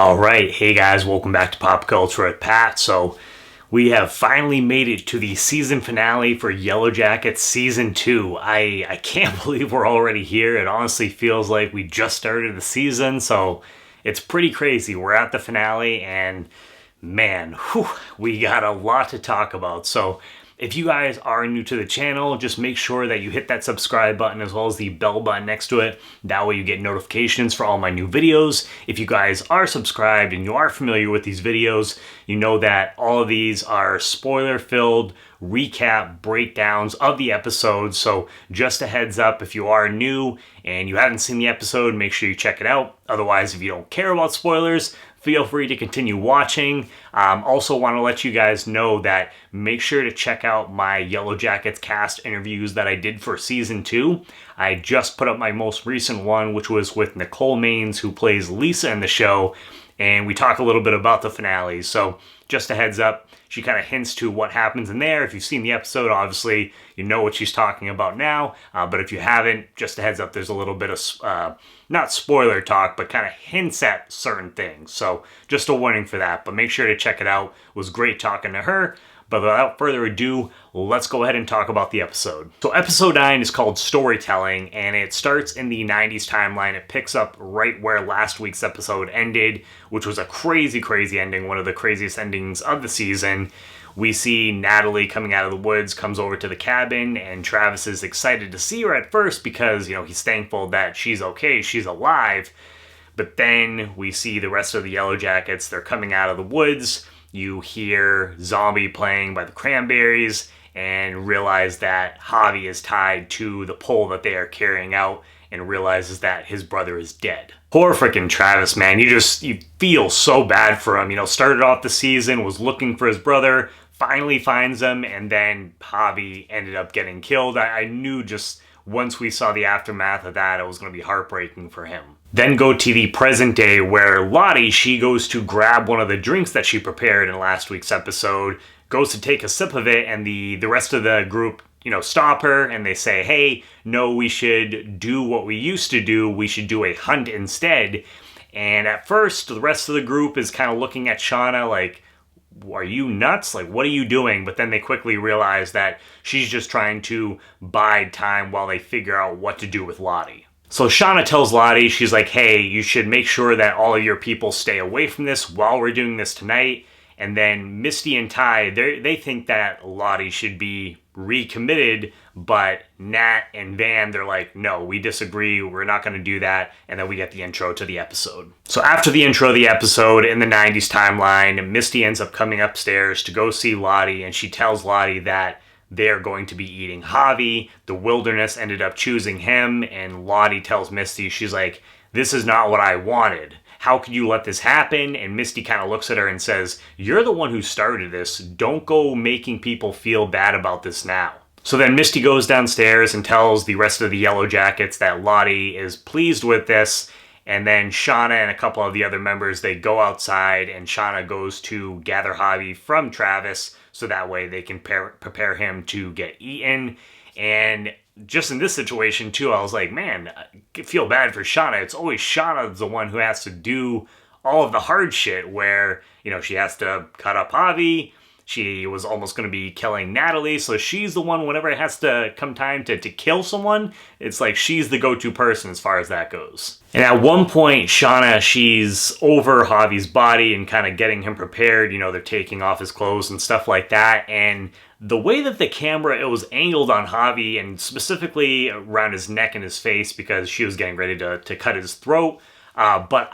Alright, hey guys, welcome back to Pop Culture with Pat. So, we have finally made it to the season finale for Yellowjackets Season 2. I can't believe we're already here. It honestly feels like we just started the season, so it's pretty crazy. We're at the finale, and man, we got a lot to talk about. So, if you guys are new to the channel, just make sure that you hit that subscribe button as well as the bell button next to it. That way you get notifications for all my new videos. If you guys are subscribed and you are familiar with these videos, you know that all of these are spoiler-filled recap breakdowns of the episodes. So just a heads up, if you are new and you haven't seen the episode, make sure you check it out. Otherwise, if you don't care about spoilers, feel free to continue watching. Also want to let you guys know that make sure to check out my Yellowjackets cast interviews that I did for Season 2. I just put up my most recent one, which was with Nicole Maines, who plays Lisa in the show, and we talk a little bit about the finale. So just a heads up, she kind of hints to what happens in there. If you've seen the episode, obviously you know what she's talking about now. But if you haven't, just a heads up, there's a little bit of, not spoiler talk, but kind of hints at certain things. So just a warning for that, but make sure to check it out. It was great talking to her. But without further ado, let's go ahead and talk about the episode. So episode 9 is called Storytelling, and it starts in the 90s timeline. It picks up right where last week's episode ended, which was a crazy, crazy ending, one of the craziest endings of the season. We see Natalie coming out of the woods, comes over to the cabin, and Travis is excited to see her at first because, you know, he's thankful that she's okay, she's alive. But then we see the rest of the Yellowjackets, they're coming out of the woods. You hear Zombie playing by the Cranberries and realize that Javi is tied to the pole that they are carrying out and realizes that his brother is dead. Poor freaking Travis, man. You feel so bad for him. You know, started off the season, was looking for his brother, finally finds him, and then Javi ended up getting killed. I knew just once we saw the aftermath of that, it was going to be heartbreaking for him. Then go to the present day where Lottie, she goes to grab one of the drinks that she prepared in last week's episode, goes to take a sip of it, and the rest of the group, you know, stop her and they say, hey, no, we should do what we used to do. We should do a hunt instead. And at first, the rest of the group is kind of looking at Shauna like, are you nuts? Like, what are you doing? But then they quickly realize that she's just trying to bide time while they figure out what to do with Lottie. So Shauna tells Lottie, she's like, hey, you should make sure that all of your people stay away from this while we're doing this tonight. And then Misty and Ty, they think that Lottie should be recommitted, but Nat and Van, they're like, no, we disagree, we're not going to do that. And then we get the intro to the episode. So after the intro of the episode in the 90s timeline, Misty ends up coming upstairs to go see Lottie, and she tells Lottie that they're going to be eating Javi. The wilderness ended up choosing him, and Lottie tells Misty, she's like, this is not what I wanted. How could you let this happen? And Misty kind of looks at her and says, you're the one who started this. Don't go making people feel bad about this now. So then Misty goes downstairs and tells the rest of the Yellowjackets that Lottie is pleased with this. And then Shauna and a couple of the other members, they go outside, and Shauna goes to gather Javi from Travis so that way they can prepare him to get eaten. And just in this situation, too, I was like, man, I feel bad for Shauna. It's always Shauna the one who has to do all of the hard shit where, you know, she has to cut up Javi. She was almost going to be killing Natalie, so she's the one, whenever it has to come time to kill someone, it's like she's the go-to person as far as that goes. And at one point, Shauna, she's over Javi's body and kind of getting him prepared. You know, they're taking off his clothes and stuff like that. And the way that the camera, it was angled on Javi and specifically around his neck and his face because she was getting ready to cut his throat. But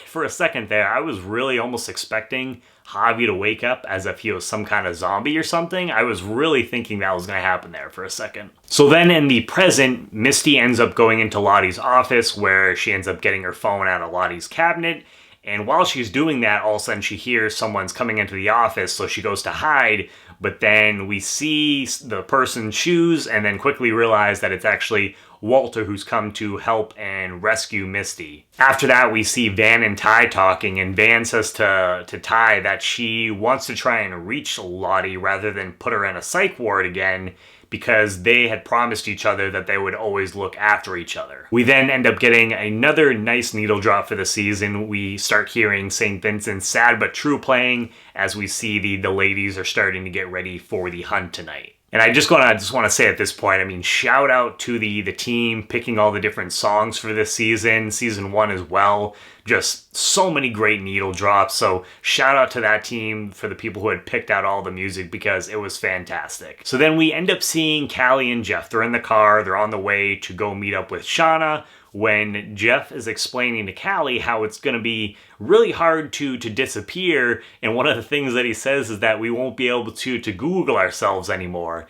for a second there, I was really almost expecting Javi to wake up as if he was some kind of zombie or something. I was really thinking that was going to happen there for a second. So then in the present, Misty ends up going into Lottie's office where she ends up getting her phone out of Lottie's cabinet. And while she's doing that, all of a sudden she hears someone's coming into the office, so she goes to hide. But then we see the person's shoes and then quickly realize that it's actually Walter who's come to help and rescue Misty. After that, we see Van and Ty talking, and Van says to Ty that she wants to try and reach Lottie rather than put her in a psych ward again because they had promised each other that they would always look after each other. We then end up getting another nice needle drop for the season. We start hearing St. Vincent's Sad But True playing as we see the ladies are starting to get ready for the hunt tonight. And I just want to say at this point, I mean, shout out to the team picking all the different songs for this season 1 as well. Just so many great needle drops. So shout out to that team for the people who had picked out all the music because it was fantastic. So then we end up seeing Callie and Jeff. They're in the car. They're on the way to go meet up with Shauna when Jeff is explaining to Callie how it's going to be really hard to disappear. And one of the things that he says is that we won't be able to Google ourselves anymore.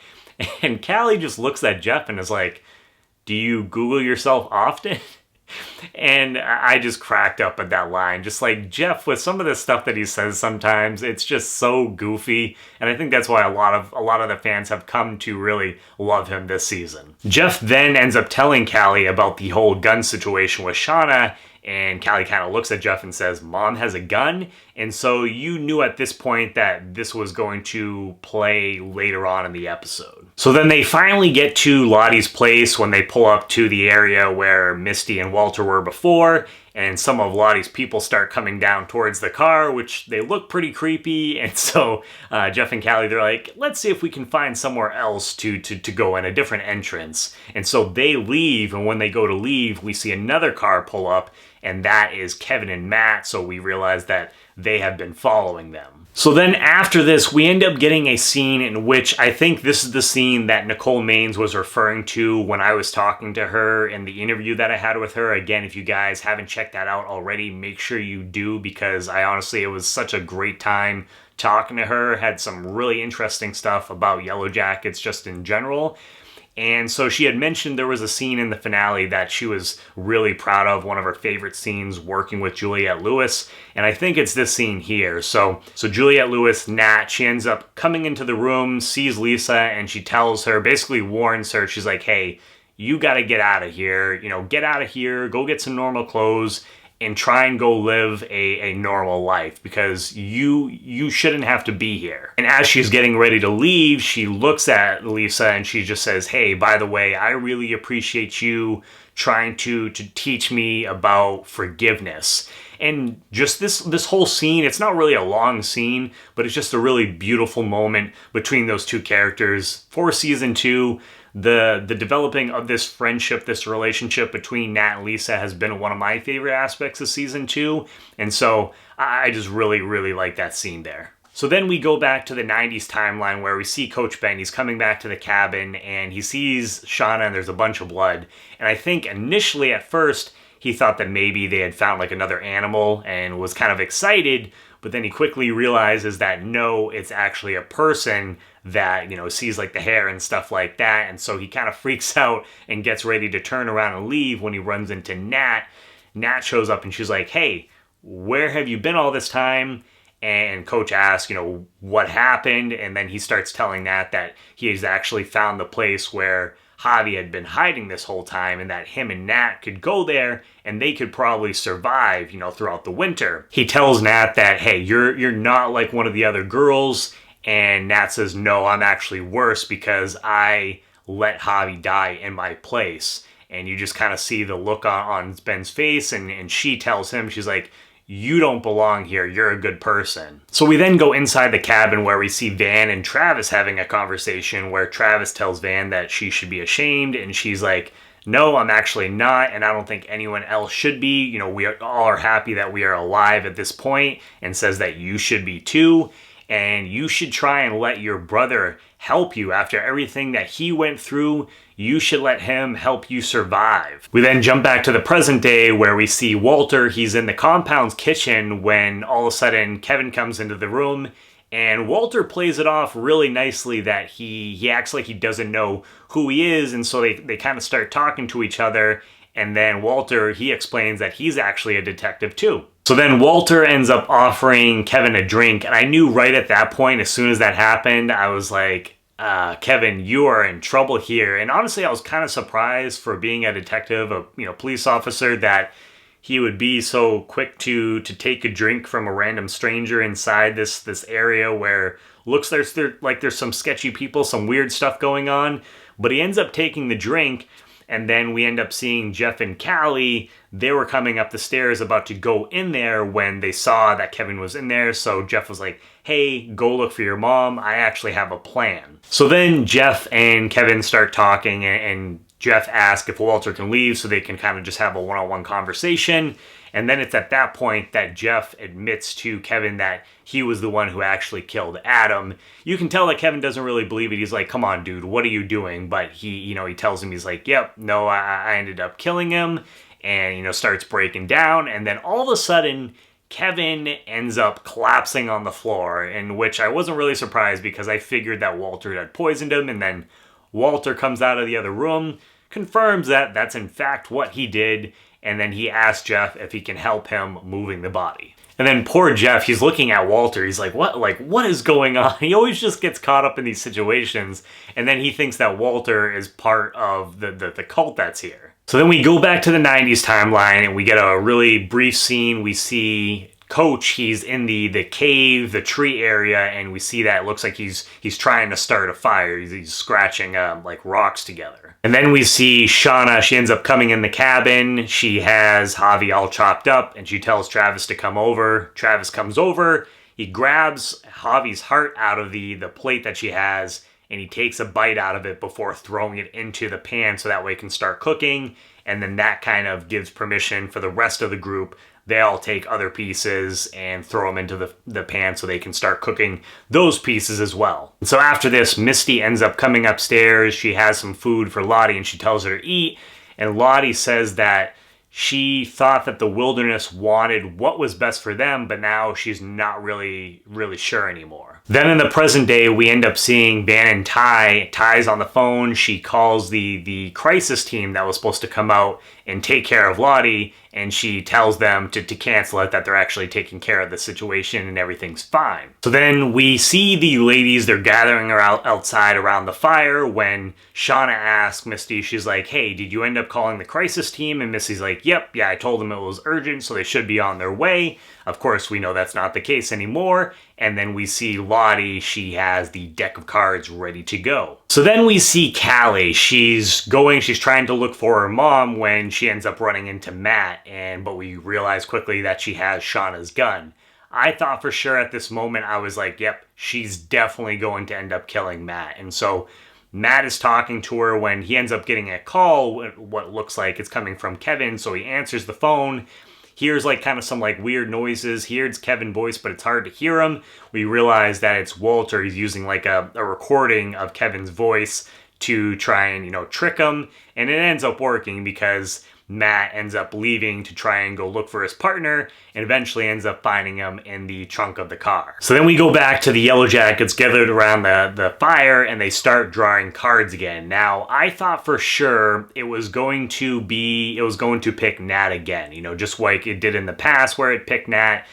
And Callie just looks at Jeff and is like, do you Google yourself often? And I just cracked up at that line. Just like Jeff, with some of the stuff that he says sometimes, it's just so goofy. And I think that's why a lot of the fans have come to really love him this season. Jeff then ends up telling Callie about the whole gun situation with Shauna. And Callie kind of looks at Jeff and says, Mom has a gun? And so you knew at this point that this was going to play later on in the episode. So then they finally get to Lottie's place when they pull up to the area where Misty and Walter were before. And some of Lottie's people start coming down towards the car, which they look pretty creepy. And so Jeff and Callie, they're like, let's see if we can find somewhere else to go in, a different entrance. And so they leave, and when they go to leave, we see another car pull up, and that is Kevin and Matt. So we realize that they have been following them. So then after this, we end up getting a scene in which I think this is the scene that Nicole Maines was referring to when I was talking to her in the interview that I had with her. Again, if you guys haven't checked that out already, make sure you do, because it was such a great time talking to her. Had some really interesting stuff about Yellowjackets just in general. And so she had mentioned there was a scene in the finale that she was really proud of, one of her favorite scenes, working with Juliette Lewis. And I think it's this scene here. So Juliette Lewis, Nat, she ends up coming into the room, sees Lisa, and she tells her, basically warns her, she's like, hey, you got to get out of here. Get out of here, go get some normal clothes, and try and go live a normal life, because you shouldn't have to be here. And as she's getting ready to leave, she looks at Lisa and she just says, hey, by the way, I really appreciate you trying to teach me about forgiveness. And just this whole scene, it's not really a long scene, but it's just a really beautiful moment between those two characters. For season 2, the developing of this friendship, this relationship between Nat and Lisa has been one of my favorite aspects of season 2. And so I just really, really like that scene there. So then we go back to the 90s timeline where we see Coach Ben. He's coming back to the cabin and he sees Shauna and there's a bunch of blood. And I think initially at first he thought that maybe they had found like another animal and was kind of excited. But then he quickly realizes that no, it's actually a person that, sees like the hair and stuff like that. And so he kind of freaks out and gets ready to turn around and leave when he runs into Nat. Nat shows up and she's like, hey, where have you been all this time? And Coach asks, what happened? And then he starts telling Nat that he has actually found the place where Javi had been hiding this whole time, and that him and Nat could go there and they could probably survive, throughout the winter. He tells Nat that, hey, you're not like one of the other girls. And Nat says, no, I'm actually worse because I let Javi die in my place. And you just kind of see the look on Ben's face, and she tells him, she's like, you don't belong here, you're a good person. So we then go inside the cabin where we see Van and Travis having a conversation where Travis tells Van that she should be ashamed, and she's like, no, I'm actually not, and I don't think anyone else should be. We all are happy that we are alive at this point, and says that you should be too. And you should try and let your brother help you after everything that he went through. You should let him help you survive. We then jump back to the present day where we see Walter. He's in the compound's kitchen when all of a sudden Kevin comes into the room, and Walter plays it off really nicely that he acts like he doesn't know who he is. And so they kind of start talking to each other. And then Walter, he explains that he's actually a detective too. So then Walter ends up offering Kevin a drink. And I knew right at that point, as soon as that happened, I was like, Kevin, you are in trouble here. And honestly, I was kind of surprised for being a detective, a police officer, that he would be so quick to take a drink from a random stranger inside this area where Looks like there's some sketchy people, some weird stuff going on, but he ends up taking the drink. And then we end up seeing Jeff and Callie. They were coming up the stairs about to go in there when they saw that Kevin was in there. So Jeff was like, hey, go look for your mom. I actually have a plan. So then Jeff and Kevin start talking, and Jeff asks if Walter can leave so they can kind of just have a one-on-one conversation. And then it's at that point that Jeff admits to Kevin that he was the one who actually killed Adam. You can tell that Kevin doesn't really believe it. He's like, come on, dude, what are you doing? But he tells him, he's like, yep, no, I ended up killing him. And, starts breaking down. And then all of a sudden, Kevin ends up collapsing on the floor, in which I wasn't really surprised because I figured that Walter had poisoned him. And then Walter comes out of the other room, confirms that that's in fact what he did. And then he asks Jeff if he can help him moving the body. And then poor Jeff, he's looking at Walter. He's like, what is going on? He always just gets caught up in these situations. And then he thinks that Walter is part of the cult that's here. So then we go back to the 90s timeline and we get a really brief scene. We see Coach, he's in the cave, the tree area, and we see that it looks like he's trying to start a fire. He's scratching like rocks together. And then we see Shauna. She ends up coming in the cabin. She has Javi all chopped up, and she tells Travis to come over. Travis comes over. He grabs Javi's heart out of the plate that she has, and he takes a bite out of it before throwing it into the pan so that way it can start cooking. And then that kind of gives permission for the rest of the group. They all take other pieces and throw them into the pan so they can start cooking those pieces as well. And so after this, Misty ends up coming upstairs. She has some food for Lottie and she tells her to eat. And Lottie says that she thought that the wilderness wanted what was best for them, but now she's not really sure anymore. Then in the present day, we end up seeing Van and Ty. Ty's on the phone. She calls the crisis team that was supposed to come out and take care of Lottie, and she tells them to cancel it, that they're actually taking care of the situation and everything's fine. So then we see the ladies, they're gathering outside around the fire when Shauna asks Misty, she's like, hey, did you end up calling the crisis team? And Misty's like, yep, yeah, I told them it was urgent, so they should be on their way. Of course, we know that's not the case anymore. And then we see Lottie, she has the deck of cards ready to go. So then we see Callie. She's trying to look for her mom when she ends up running into Matt, but we realize quickly that she has Shauna's gun. I thought for sure at this moment, I was like, yep, she's definitely going to end up killing Matt. And so Matt is talking to her when he ends up getting a call, what looks like it's coming from Kevin, so he answers the phone. Hears like kind of some like weird noises. Hears Kevin's voice, but it's hard to hear him. We realize that it's Walter. He's using like a recording of Kevin's voice to try and, trick him. And it ends up working because Matt ends up leaving to try and go look for his partner and eventually ends up finding him in the trunk of the car. So then we go back to the Yellowjackets gathered around the fire and they start drawing cards again. Now, I thought for sure it was going to pick Nat again, just like it did in the past where it picked Nat.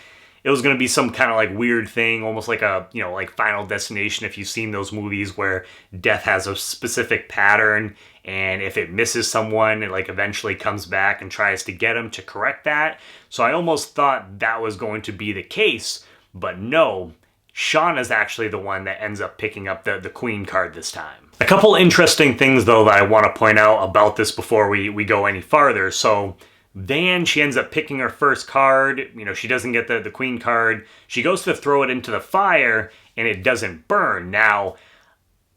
It was going to be some kind of like weird thing, almost like a, like Final Destination, if you've seen those movies where death has a specific pattern, and if it misses someone, it like eventually comes back and tries to get them to correct that. So I almost thought that was going to be the case, but no, Shauna's actually the one that ends up picking up the Queen card this time. A couple interesting things, though, that I want to point out about this before we go any farther. So Van, she ends up picking her first card. She doesn't get the Queen card. She goes to throw it into the fire, and it doesn't burn. Now,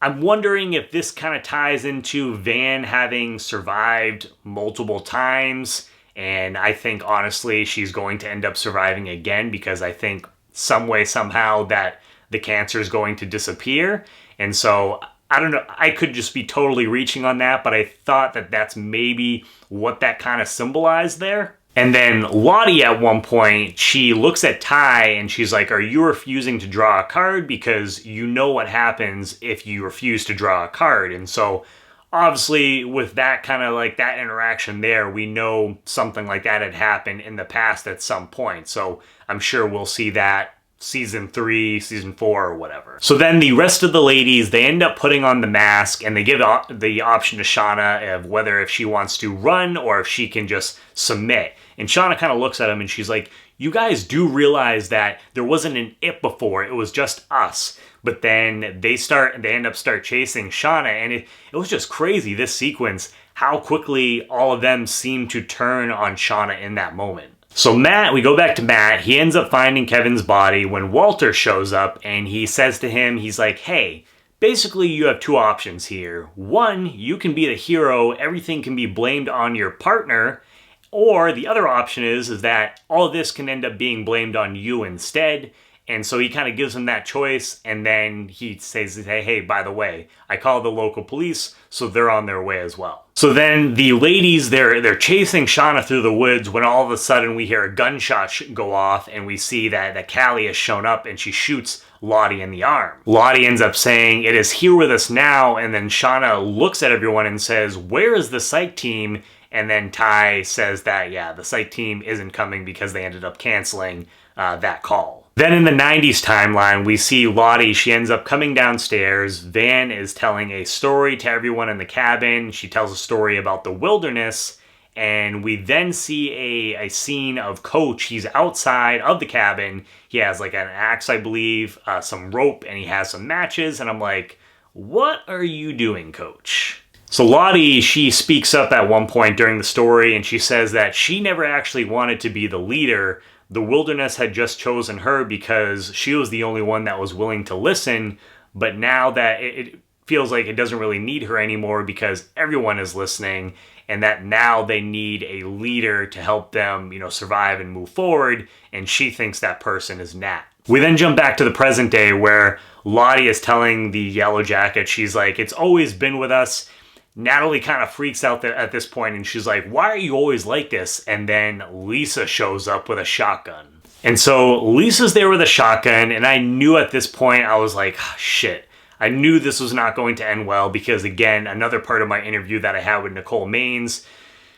I'm wondering if this kind of ties into Van having survived multiple times, and I think, honestly, she's going to end up surviving again because I think some way, somehow, that the cancer is going to disappear. And so I don't know, I could just be totally reaching on that, but I thought that that's maybe what that kind of symbolized there. And then Lottie at one point, she looks at Ty and she's like, are you refusing to draw a card? Because you know what happens if you refuse to draw a card. And so obviously with that kind of like that interaction there, we know something like that had happened in the past at some point. So I'm sure we'll see that season 3, season 4, or whatever. So then the rest of the ladies, they end up putting on the mask and they give the option to Shauna of whether if she wants to run or if she can just submit. And Shauna kind of looks at him and she's like, you guys do realize that there wasn't an it before, it was just us. But then they end up chasing Shauna, and it was just crazy, this sequence, how quickly all of them seem to turn on Shauna in that moment. So we go back to Matt. He ends up finding Kevin's body when Walter shows up, and he says to him, he's like, hey, basically you have two options here. One, you can be the hero, everything can be blamed on your partner, or the other option is that all of this can end up being blamed on you instead. And so he kind of gives him that choice, and then he says, hey, by the way, I called the local police, so they're on their way as well. So then the ladies, they're chasing Shauna through the woods when all of a sudden we hear a gunshot go off, and we see that Callie has shown up, and she shoots Lottie in the arm. Lottie ends up saying, it is here with us now, and then Shauna looks at everyone and says, where is the psych team? And then Ty says that, yeah, the psych team isn't coming because they ended up canceling that call. Then in the 90s timeline, we see Lottie, she ends up coming downstairs. Van is telling a story to everyone in the cabin. She tells a story about the wilderness, and we then see a scene of Coach. He's outside of the cabin. He has like an axe, I believe, some rope, and he has some matches, and I'm like, what are you doing, Coach? So Lottie, she speaks up at one point during the story, and she says that she never actually wanted to be the leader. The wilderness had just chosen her because she was the only one that was willing to listen, but now that it feels like it doesn't really need her anymore because everyone is listening, and that now they need a leader to help them, survive and move forward, and she thinks that person is Nat. We then jump back to the present day where Lottie is telling the Yellowjackets, she's like, it's always been with us. Natalie kind of freaks out at this point, and she's like, why are you always like this? And then Lisa shows up with a shotgun. And so Lisa's there with a shotgun, and I knew at this point, I was like, shit. I knew this was not going to end well because, again, another part of my interview that I had with Nicole Maines,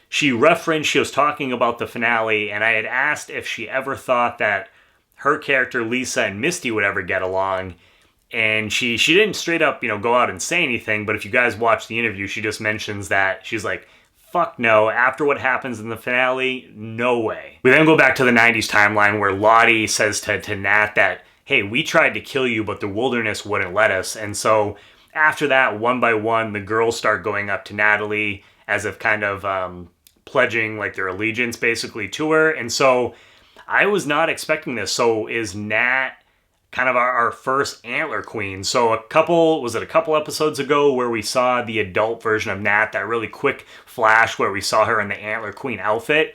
she was talking about the finale, and I had asked if she ever thought that her character, Lisa, and Misty would ever get along. And she didn't straight up, go out and say anything, but if you guys watch the interview, she just mentions that she's like, fuck no, after what happens in the finale, no way. We then go back to the 90s timeline where Lottie says to Nat that, hey, we tried to kill you, but the wilderness wouldn't let us. And so after that, one by one, the girls start going up to Natalie as if kind of pledging like their allegiance basically to her. And so I was not expecting this. So is Nat kind of our first Antler Queen? So a couple episodes ago where we saw the adult version of Nat, that really quick flash where we saw her in the Antler Queen outfit.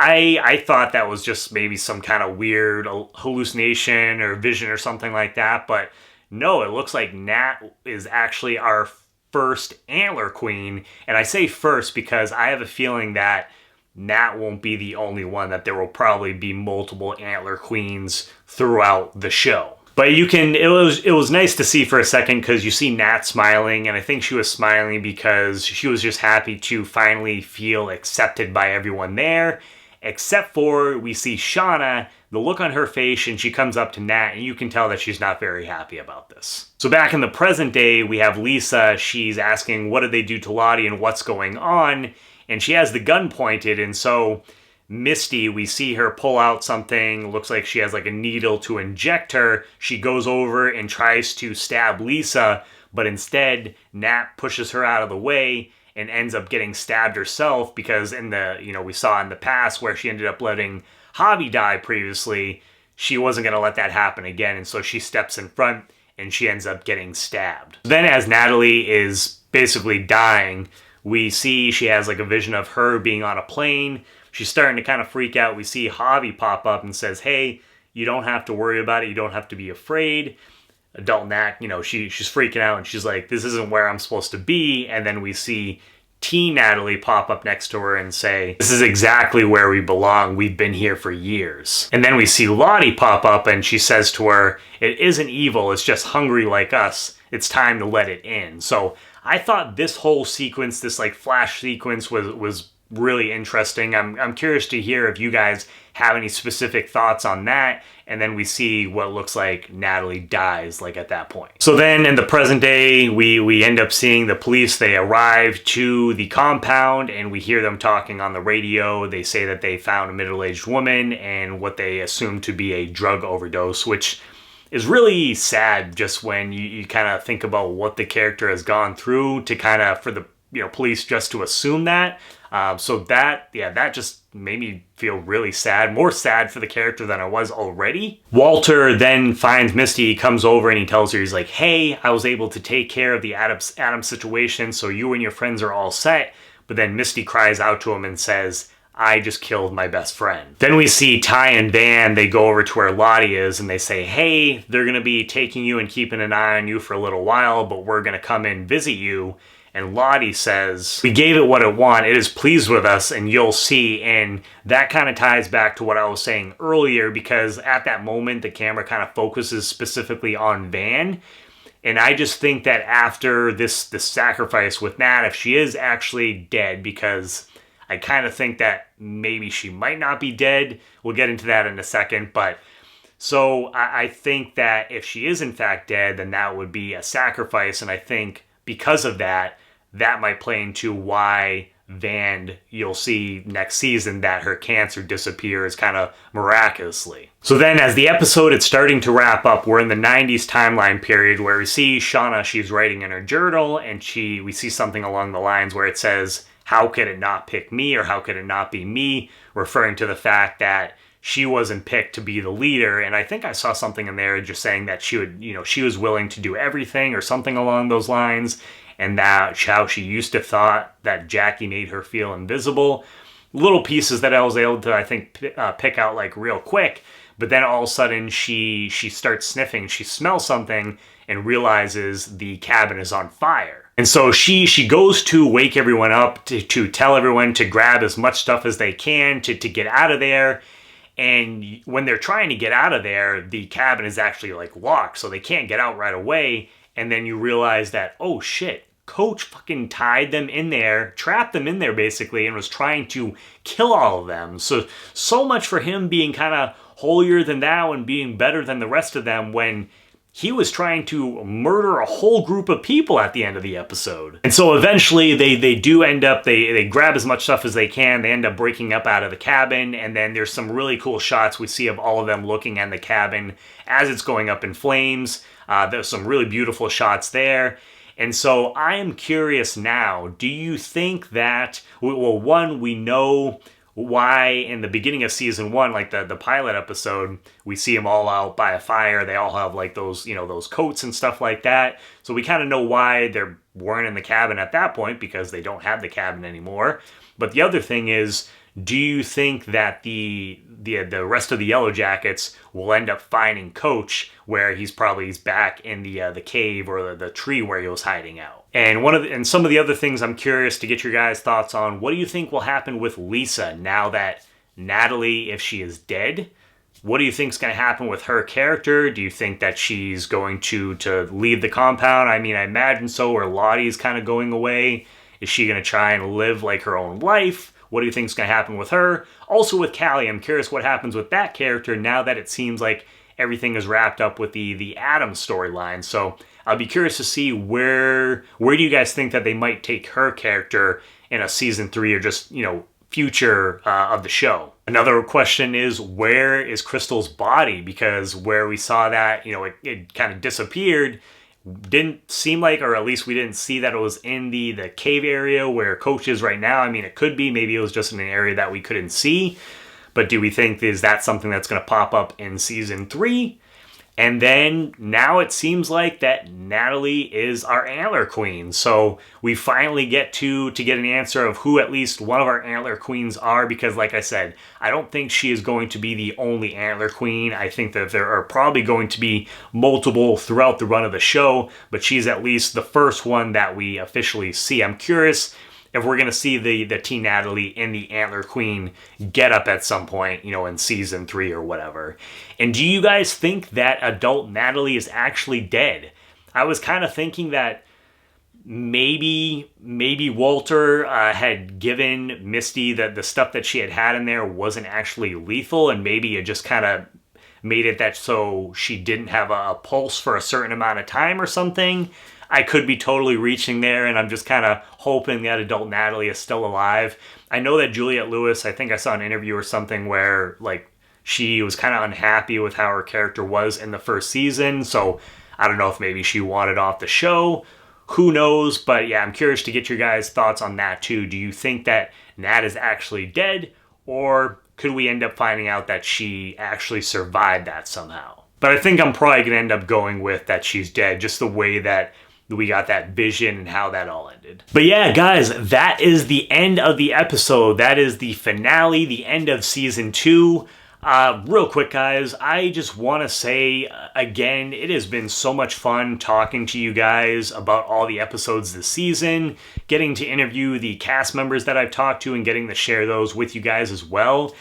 I thought that was just maybe some kind of weird hallucination or vision or something like that, but no, it looks like Nat is actually our first Antler Queen, and I say first because I have a feeling that Nat won't be the only one, that there will probably be multiple Antler Queens throughout the show. But it was nice to see for a second because you see Nat smiling, and I think she was smiling because she was just happy to finally feel accepted by everyone there, except for we see Shauna, the look on her face, and she comes up to Nat, and you can tell that she's not very happy about this. So back in the present day, we have Lisa. She's asking what did they do to Lottie and what's going on, and she has the gun pointed, and so Misty, we see her pull out something, looks like she has like a needle to inject her. She goes over and tries to stab Lisa, but instead Nat pushes her out of the way and ends up getting stabbed herself because we saw in the past where she ended up letting Javi die previously, she wasn't going to let that happen again, and so she steps in front and she ends up getting stabbed. Then as Natalie is basically dying, we see she has like a vision of her being on a plane. She's starting to kind of freak out. We see Javi pop up and says, hey, you don't have to worry about it. You don't have to be afraid. Adult Nat, she's freaking out and she's like, this isn't where I'm supposed to be. And then we see teen Natalie pop up next to her and say, this is exactly where we belong. We've been here for years. And then we see Lottie pop up and she says to her, it isn't evil. It's just hungry like us. It's time to let it in. So I thought this whole sequence, this like flash sequence was really interesting. I'm curious to hear if you guys have any specific thoughts on that. And then we see what looks like Natalie dies, like, at that point. So then in the present day, we end up seeing the police. They arrive to the compound and we hear them talking on the radio. They say that they found a middle-aged woman and what they assume to be a drug overdose, which is really sad just when you kind of think about what the character has gone through to kind of, for the police just to assume that. So that just made me feel really sad, more sad for the character than I was already. Walter then finds Misty, he comes over and he tells her, he's like, hey, I was able to take care of the Adam situation, so you and your friends are all set. But then Misty cries out to him and says, I just killed my best friend. Then we see Ty and Van, they go over to where Lottie is and they say, hey, they're gonna be taking you and keeping an eye on you for a little while, but we're gonna come and visit you. And Lottie says, we gave it what it wanted. It is pleased with us, and you'll see. And that kind of ties back to what I was saying earlier, because at that moment, the camera kind of focuses specifically on Van. And I just think that after this sacrifice with Nat, if she is actually dead, because I kind of think that maybe she might not be dead. We'll get into that in a second. But so I think that if she is in fact dead, then that would be a sacrifice. And I think because of that, that might play into why Van, you'll see next season that her cancer disappears kind of miraculously. So then as the episode is starting to wrap up, we're in the 90s timeline period where we see Shauna, she's writing in her journal, and we see something along the lines where it says, how could it not pick me, or how could it not be me, referring to the fact that she wasn't picked to be the leader. And I think I saw something in there just saying that she would, she was willing to do everything or something along those lines. And that how she used to thought that Jackie made her feel invisible. Little pieces that I was able to, I think, pick out like real quick. But then all of a sudden she starts sniffing. She smells something and realizes the cabin is on fire. And so she goes to wake everyone up, to tell everyone to grab as much stuff as they can to get out of there. And when they're trying to get out of there, the cabin is actually like locked, so they can't get out right away. And then you realize that, oh shit, Coach fucking tied them in there, trapped them in there basically, and was trying to kill all of them. So much for him being kind of holier than thou and being better than the rest of them when he was trying to murder a whole group of people at the end of the episode. And so eventually they do end up, they grab as much stuff as they can. They end up breaking up out of the cabin. And then there's some really cool shots we see of all of them looking at the cabin as it's going up in flames. There's some really beautiful shots there. And so I am curious now, do you think that, well, one, we know why in the beginning of season one, like the pilot episode, we see them all out by a fire. They all have like those, those coats and stuff like that. So we kind of know why they weren't in the cabin at that point, because they don't have the cabin anymore. But the other thing is, do you think that the rest of the Yellowjackets will end up finding Coach where he's back in the cave or the tree where he was hiding out? And some of the other things I'm curious to get your guys' thoughts on. What do you think will happen with Lisa now that Natalie, if she is dead? What do you think is going to happen with her character? Do you think that she's going to leave the compound? I mean, I imagine so, or Lottie's kind of going away. Is she going to try and live like her own life? What do you think is going to happen with her? Also with Callie, I'm curious what happens with that character now that it seems like everything is wrapped up with the Adam storyline. So I'll be curious to see where do you guys think that they might take her character in a season 3 or just, future of the show. Another question is, where is Crystal's body? Because where we saw that, it kind of disappeared, didn't seem like, or at least we didn't see that it was in the cave area where Coach is right now. I mean, it could be, maybe it was just in an area that we couldn't see. But do we think, is that something that's going to pop up in season 3? And then now it seems like that Natalie is our Antler Queen. So we finally get to get an answer of who at least one of our Antler Queens are. Because like I said, I don't think she is going to be the only Antler Queen. I think that there are probably going to be multiple throughout the run of the show. But she's at least the first one that we officially see. I'm curious if we're going to see the Teen Natalie in the Antler Queen get up at some point, in season 3 or whatever. And do you guys think that adult Natalie is actually dead? I was kind of thinking that maybe Walter had given Misty that the stuff that she had in there wasn't actually lethal, and maybe it just kind of made it that so she didn't have a pulse for a certain amount of time or something. I could be totally reaching there, and I'm just kind of hoping that adult Natalie is still alive. I know that Juliette Lewis, I think I saw an interview or something where like she was kind of unhappy with how her character was in the first season, so I don't know if maybe she wanted off the show. Who knows? But yeah, I'm curious to get your guys' thoughts on that too. Do you think that Nat is actually dead, or could we end up finding out that she actually survived that somehow? But I think I'm probably going to end up going with that she's dead, just the way that we got that vision and how that all ended. But yeah, guys, that is the end of the episode. That is the finale, the end of season 2. Real quick, guys, I just want to say, again, it has been so much fun talking to you guys about all the episodes this season, getting to interview the cast members that I've talked to and getting to share those with you guys as well.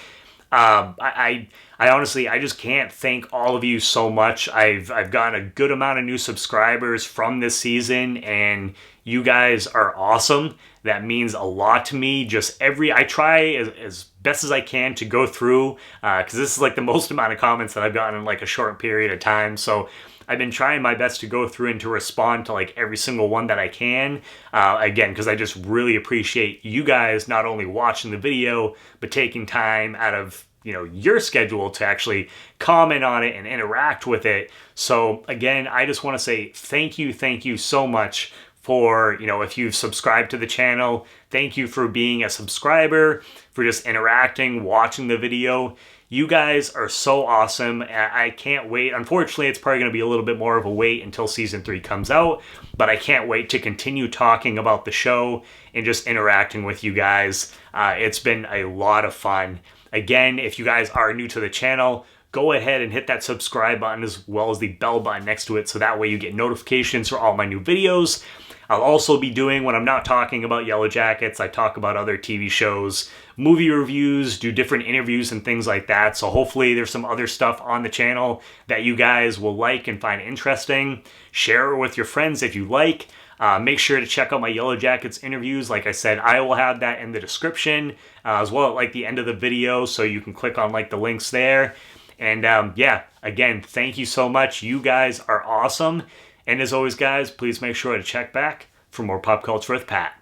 I honestly, I just can't thank all of you so much. I've gotten a good amount of new subscribers from this season, and you guys are awesome. That means a lot to me. I try as best as I can to go through, because this is like the most amount of comments that I've gotten in like a short period of time. So I've been trying my best to go through and to respond to like every single one that I can. Again, because I just really appreciate you guys not only watching the video, but taking time out of your schedule to actually comment on it and interact with it. So again, I just want to say thank you so much for, if you've subscribed to the channel. Thank you for being a subscriber, for just interacting, watching the video. You guys are so awesome. I can't wait. Unfortunately, it's probably going to be a little bit more of a wait until season 3 comes out, but I can't wait to continue talking about the show and just interacting with you guys. It's been a lot of fun. Again, if you guys are new to the channel, go ahead and hit that subscribe button as well as the bell button next to it, so that way you get notifications for all my new videos. I'll also be doing, when I'm not talking about Yellowjackets, I talk about other TV shows, movie reviews, do different interviews and things like that. So hopefully there's some other stuff on the channel that you guys will like and find interesting. Share it with your friends if you like. Make sure to check out my Yellowjackets interviews. Like I said, I will have that in the description as well at like the end of the video, so you can click on like the links there. And yeah, again, thank you so much. You guys are awesome. And as always, guys, please make sure to check back for more Pop Culture with Pat.